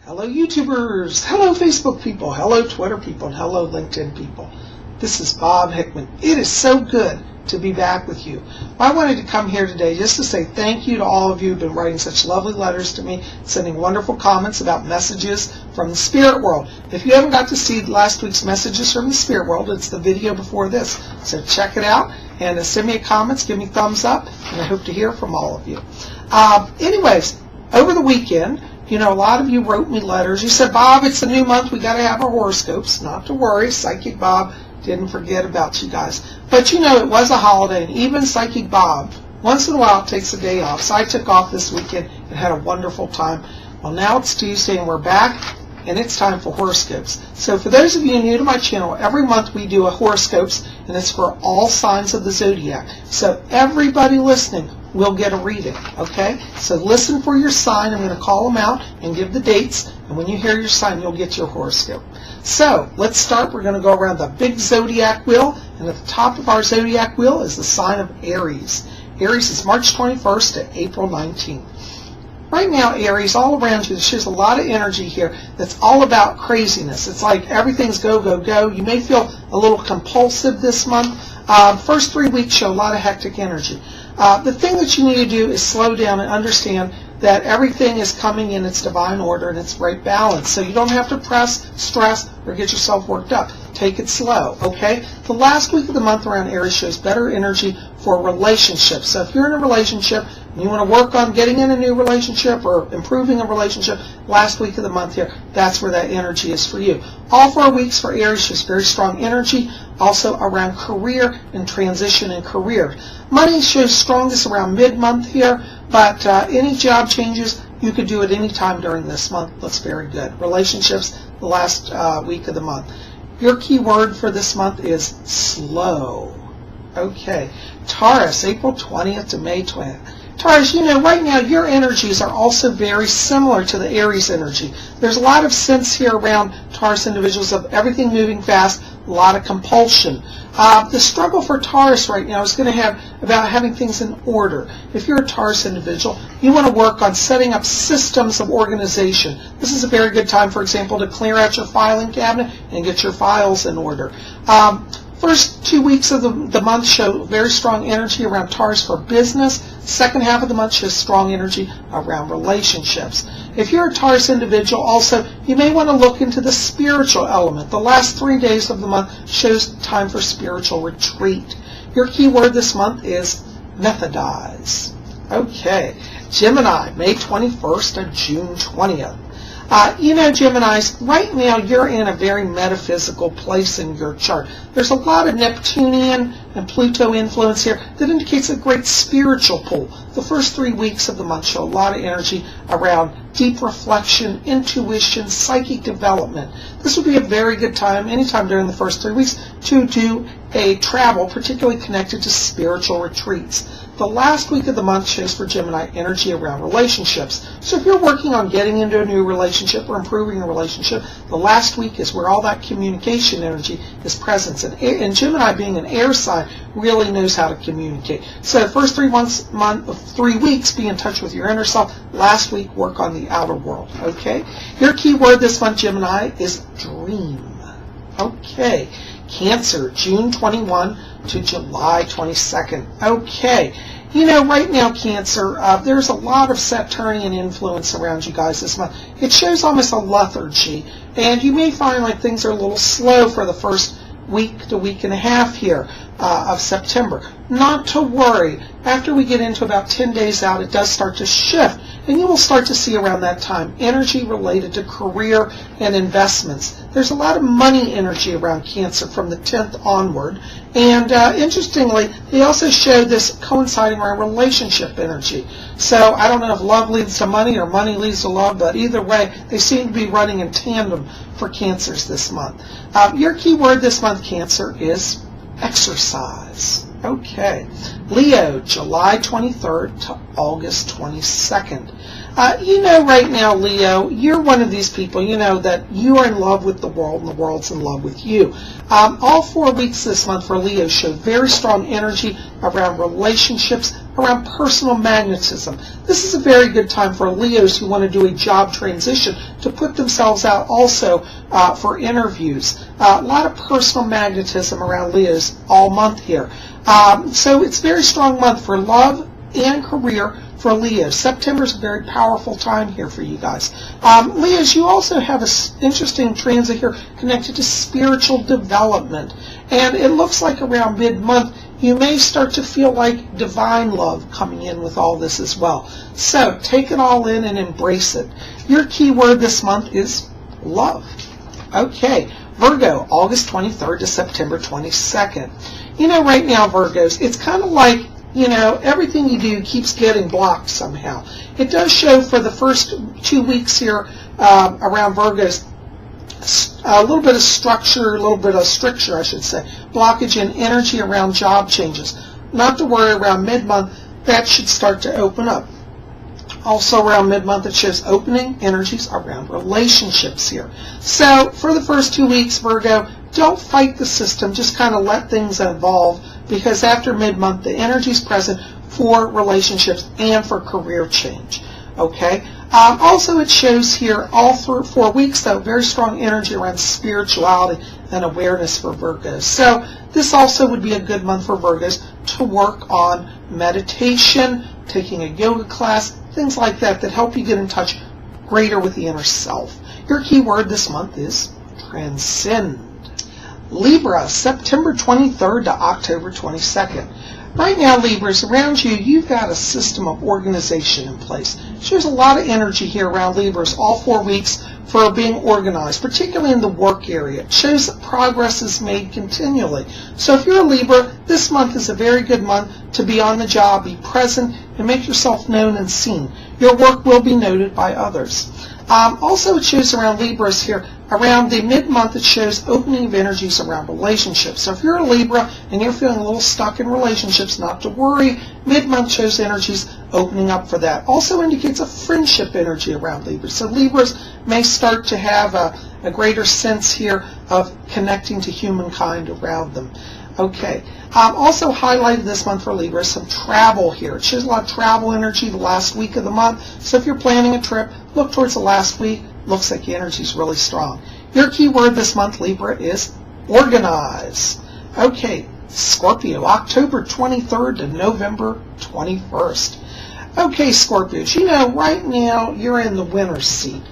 Hello YouTubers, hello Facebook people, hello Twitter people, and hello LinkedIn people. This is Bob Hickman. It is so good to be back with you. I wanted to come here today just to say thank you to all of you who've been writing such lovely letters to me, sending wonderful comments about messages from the spirit world. If you haven't got to see last week's messages from the spirit world, it's the video before this. So check it out and send me comments, give me thumbs up, and I hope to hear from all of you. Anyways, over the weekend, you know, a lot of you wrote me letters. You said, Bob, it's a new month. We got to have our horoscopes. Not to worry. Psychic Bob didn't forget about you guys. But, you know, it was a holiday, and even Psychic Bob, once in a while, takes a day off. So I took off this weekend and had a wonderful time. Well, now it's Tuesday, and we're back, and it's time for horoscopes. So for those of you new to my channel, every month we do a horoscopes, and it's for all signs of the Zodiac. So everybody listening will get a reading, okay? So listen for your sign. I'm going to call them out and give the dates, and when you hear your sign, you'll get your horoscope. So let's start. We're going to go around the big Zodiac wheel, and at the top of our Zodiac wheel is the sign of Aries. Aries is March 21st to April 19th. Right now, Aries, all around you, there's a lot of energy here that's all about craziness. It's like everything's go, go, go. You may feel a little compulsive this month. First 3 weeks show a lot of hectic energy. The thing that you need to do is slow down and understand that everything is coming in its divine order and its right balance. So you don't have to press, stress, or get yourself worked up. Take it slow, okay? The last week of the month around Aries shows better energy for relationships. So if you're in a relationship and you want to work on getting in a new relationship or improving a relationship, last week of the month here, that's where that energy is for you. All 4 weeks for Aries shows very strong energy, also around career and transition in career. Money shows strongest around mid-month here, but any job changes, you could do at any time during this month. That's very good. Relationships, the last week of the month. Your key word for this month is slow. Okay. Taurus, April 20th to May 20th. Taurus, you know, right now your energies are also very similar to the Aries energy. There's a lot of sense here around Taurus individuals of everything moving fast, a lot of compulsion. The struggle for Taurus right now is going to have about having things in order. If you're a Taurus individual, you want to work on setting up systems of organization. This is a very good time, for example, to clear out your filing cabinet and get your files in order. First 2 weeks of the month show very strong energy around Taurus for business. Second half of the month shows strong energy around relationships. If you're a Taurus individual also, you may want to look into the spiritual element. The last 3 days of the month shows time for spiritual retreat. Your key word this month is methodize. Okay. Gemini, May 21st to June 20th. You know, Geminis, right now you're in a very metaphysical place in your chart. There's a lot of Neptunian and Pluto influence here that indicates a great spiritual pull. The first 3 weeks of the month show a lot of energy around deep reflection, intuition, psychic development. This would be a very good time, anytime during the first 3 weeks, to do a travel, particularly connected to spiritual retreats. The last week of the month shows for Gemini energy around relationships. So if you're working on getting into a new relationship or improving a relationship, the last week is where all that communication energy is present. And Gemini, being an air sign, really knows how to communicate. So the first 3 weeks, be in touch with your inner self. Last week, work on the outer world. Okay? Your key word this month, Gemini, is dream. Okay. Cancer, June 21 to July 22nd. Okay. You know, right now, Cancer, there's a lot of Saturnian influence around you guys this month. It shows almost a lethargy, and you may find like things are a little slow for the first week to week and a half here of September. Not to worry. After we get into about 10 days out, it does start to shift, and you will start to see around that time energy related to career and investments. There's a lot of money energy around Cancer from the 10th onward, and interestingly, they also show this coinciding around relationship energy. So I don't know if love leads to money or money leads to love, but either way, they seem to be running in tandem for Cancers this month. Your key word this month, Cancer, is exercise. Okay. Leo, July 23rd to August 22nd. You know, right now, Leo, you're one of these people, you know, that you are in love with the world and the world's in love with you. All 4 weeks this month for Leo show very strong energy around relationships, around personal magnetism. This is a very good time for Leos who want to do a job transition to put themselves out also for interviews. A lot of personal magnetism around Leos all month here. So it's a very strong month for love and career for Leos. September is a very powerful time here for you guys. Leos, you also have an interesting transit here connected to spiritual development. And it looks like around mid-month, you may start to feel like divine love coming in with all this as well. So take it all in and embrace it. Your key word this month is love. Okay, Virgo, August 23rd to September 22nd. You know, right now, Virgos, it's kind of like, you know, everything you do keeps getting blocked somehow. It does show for the first 2 weeks here around Virgos, a little bit of structure, a little bit of stricture, I should say, blockage in energy around job changes. Not to worry, around mid-month, that should start to open up. Also around mid-month, it shows opening energies around relationships here. So for the first 2 weeks, Virgo, don't fight the system, just kind of let things evolve, because after mid-month, the energy is present for relationships and for career change. Okay? Also, it shows here all through 4 weeks, though, very strong energy around spirituality and awareness for Virgos. So this also would be a good month for Virgos to work on meditation, taking a yoga class, things like that that help you get in touch greater with the inner self. Your key word this month is transcend. Libra, September 23rd to October 22nd. Right now, Libras, around you, you've got a system of organization in place. There's a lot of energy here around Libras all 4 weeks for being organized, particularly in the work area. It shows that progress is made continually. So if you're a Libra, this month is a very good month to be on the job, be present, and make yourself known and seen. Your work will be noted by others. Also, it shows around Libras here, around the mid-month, it shows opening of energies around relationships. So if you're a Libra and you're feeling a little stuck in relationships, not to worry. Mid-month shows energies opening up for that. Also indicates a friendship energy around Libras. So Libras may start to have a greater sense here of connecting to humankind around them. Okay. Also highlighted this month for Libra some travel here. It shows a lot of travel energy the last week of the month. So if you're planning a trip, look towards the last week. Looks like the energy is really strong. Your key word this month, Libra, is organize. Okay, Scorpio, October 23rd to November 21st. Okay, Scorpios, you know, right now you're in the winner's seat.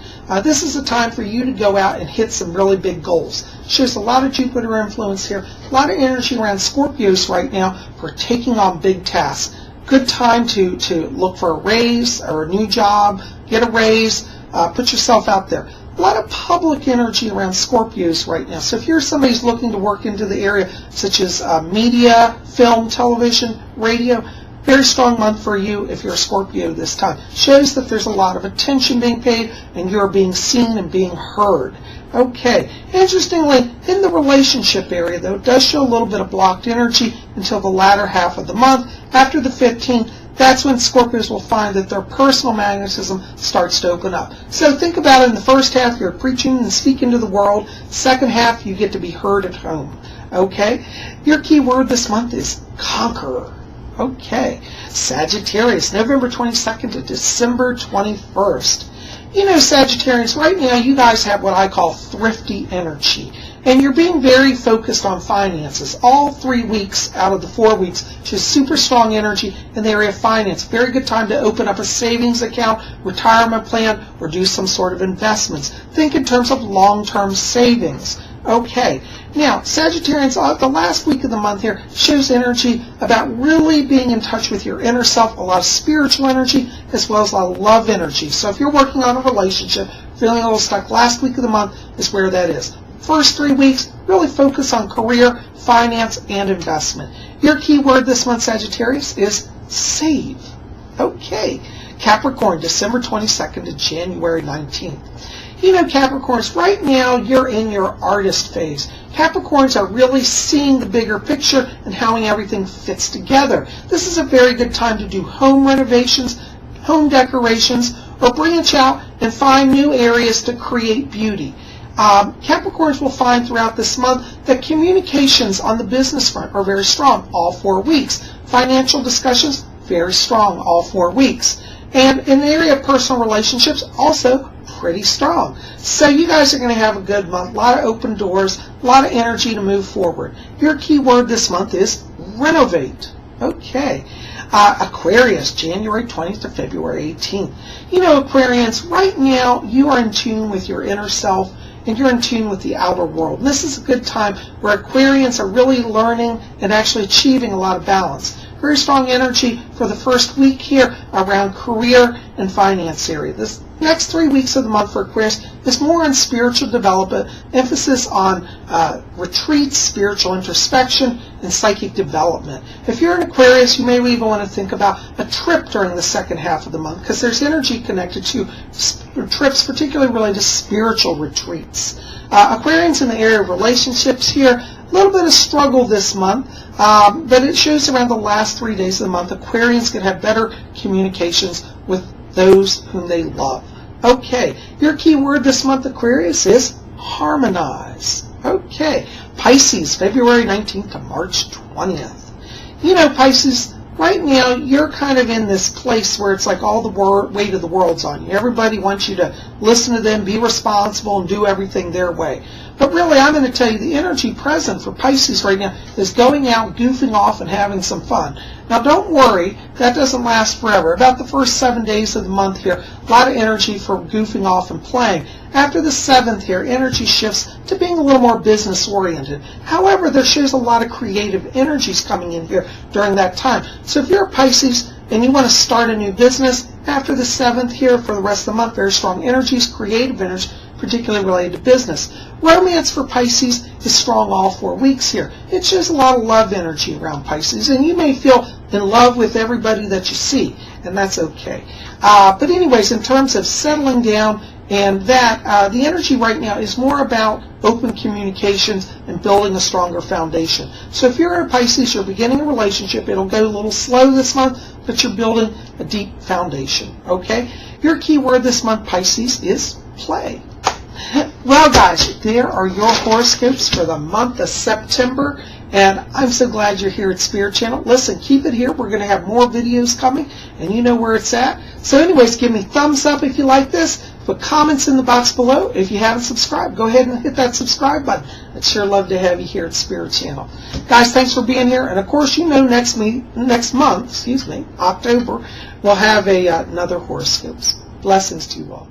This is a time for you to go out and hit some really big goals. Shows a lot of Jupiter influence here, a lot of energy around Scorpios right now for taking on big tasks. Good time to look for a raise or a new job, get a raise, put yourself out there. A lot of public energy around Scorpios right now. So if you're somebody who's looking to work into the area such as media, film, television, radio, very strong month for you if you're a Scorpio this time. Shows that there's a lot of attention being paid and you're being seen and being heard. Okay. Interestingly, in the relationship area, though, it does show a little bit of blocked energy until the latter half of the month. After the 15th, that's when Scorpios will find that their personal magnetism starts to open up. So think about it. In the first half, you're preaching and speaking to the world. Second half, you get to be heard at home. Okay? Your key word this month is conqueror. Okay. Sagittarius, November 22nd to December 21st. You know, Sagittarius, right now you guys have what I call thrifty energy. And you're being very focused on finances. All 3 weeks out of the 4 weeks, just super strong energy in the area of finance. Very good time to open up a savings account, retirement plan, or do some sort of investments. Think in terms of long-term savings. Okay. Now, Sagittarians, the last week of the month here shows energy about really being in touch with your inner self, a lot of spiritual energy, as well as a lot of love energy. So if you're working on a relationship, feeling a little stuck, last week of the month is where that is. First 3 weeks, really focus on career, finance, and investment. Your key word this month, Sagittarius, is save. Okay. Capricorn, December 22nd to January 19th. You know, Capricorns, right now you're in your artist phase. Capricorns are really seeing the bigger picture and how everything fits together. This is a very good time to do home renovations, home decorations, or branch out and find new areas to create beauty. Capricorns will find throughout this month that communications on the business front are very strong all 4 weeks. Financial discussions, very strong all 4 weeks. And in the area of personal relationships, also pretty strong. So you guys are going to have a good month, a lot of open doors, a lot of energy to move forward. Your key word this month is renovate. Okay. Aquarius, January 20th to February 18th. You know, Aquarians, right now you are in tune with your inner self and you're in tune with the outer world. And this is a good time where Aquarians are really learning and actually achieving a lot of balance. Very strong energy for the first week here around career and finance area. This next 3 weeks of the month for Aquarius is more on spiritual development, emphasis on retreats, spiritual introspection, and psychic development. If you're an Aquarius, you may even want to think about a trip during the second half of the month because there's energy connected to trips, particularly related to spiritual retreats. Aquarians in the area of relationships here, a little bit of struggle this month, but it shows around the last 3 days of the month, Aquarians can have better communications with those whom they love. Okay, your key word this month, Aquarius, is harmonize. Okay, Pisces, February 19th to March 20th. You know, Pisces, right now you're kind of in this place where it's like all the weight of the world's on you. Everybody wants you to listen to them, be responsible, and do everything their way. But really, I'm going to tell you the energy present for Pisces right now is going out, goofing off, and having some fun. Now, don't worry. That doesn't last forever. About the first 7 days of the month here, a lot of energy for goofing off and playing. After the 7th here, energy shifts to being a little more business-oriented. However, there shows a lot of creative energies coming in here during that time. So if you're a Pisces and you want to start a new business, after the 7th here for the rest of the month, very strong energies, creative energy, particularly related to business. Romance for Pisces is strong all 4 weeks here. It shows a lot of love energy around Pisces, and you may feel in love with everybody that you see, and that's okay. But anyways, in terms of settling down and that, the energy right now is more about open communications and building a stronger foundation. So if you're a Pisces, you're beginning a relationship, it'll go a little slow this month, but you're building a deep foundation, okay? Your key word this month, Pisces, is play. Well, guys, there are your horoscopes for the month of September, and I'm so glad you're here at Spirit Channel. Listen, keep it here. We're going to have more videos coming, and you know where it's at. So anyways, give me thumbs up if you like this. Put comments in the box below. If you haven't subscribed, go ahead and hit that subscribe button. I'd sure love to have you here at Spirit Channel. Guys, thanks for being here. And, of course, you know next month, October, we'll have another horoscopes. Blessings to you all.